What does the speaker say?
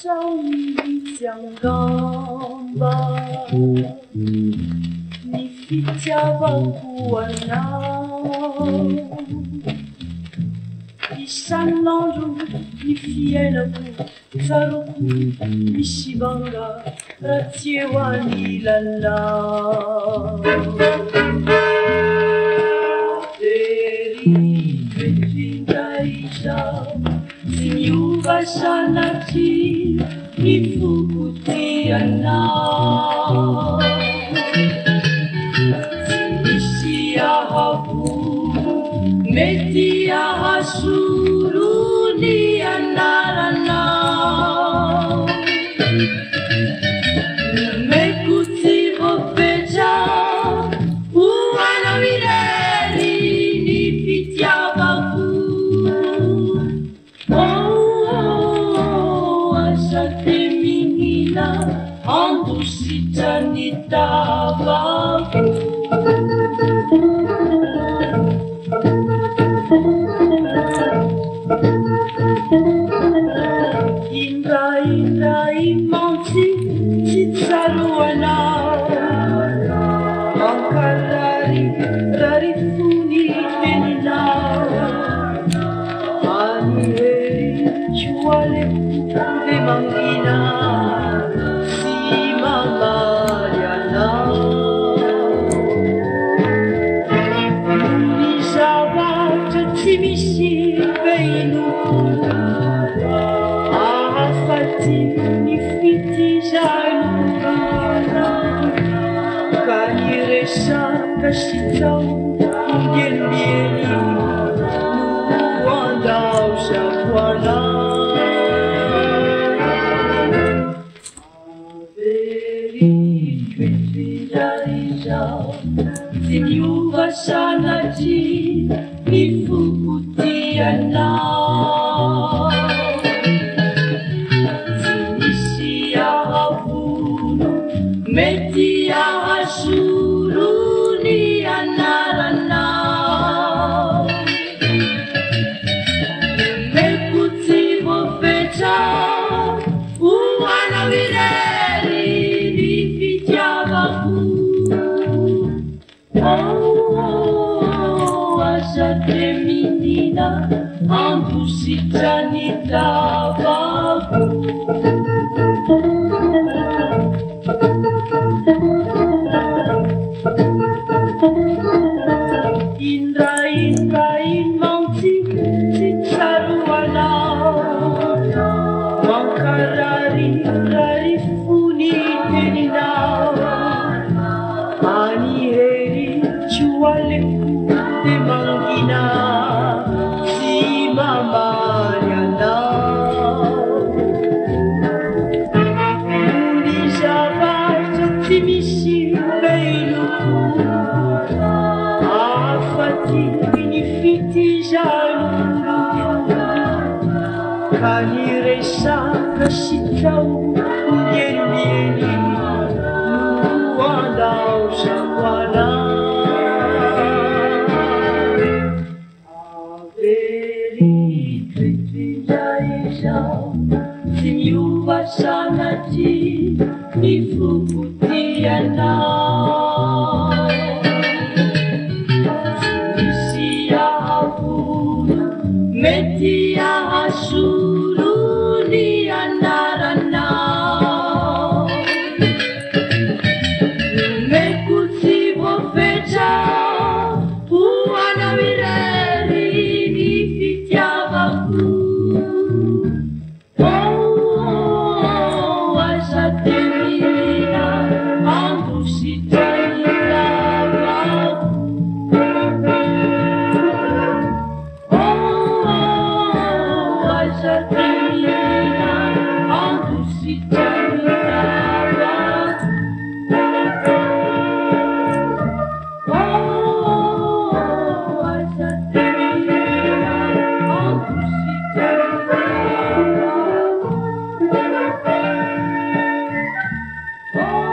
找你香港吧，你非家往不完了，一山浪中你非了不走路，你希望个接完你来了。Sana ti nifukutiana Isia hapu metia hasuru ni anarana Mekuti vopeja uana mireli ni pitia baku Andusita nitava Indra imanti titsaruana Ankarari rarifuni tenina Anheri chuale de mangina Timisi veinu Afati nifiti janu Kaniresa kashitau Yenbieni Nuandau shakwana Averi kwetri darijau Zinyuva sanaji Nifukutiana Zinisia havunu Metia hasuru ni anarana Mekuti vofeta Uana vireri Nifitia vaku Asate menina, andusita nitava Indra imanti titsaruana Mankarari rarifuni tenina Aniheri chualeku de mangina si mamariana Unijava timisi veinu Afati nifiti janu Kaniresa kashitau yenbieni Nuandau shakwana Zinyuva sanati nifukutiana Zinisia havunu metia hasuru ni anarana Mekuti vofeja uana vireri nifitia vaku Andusita nitava Oh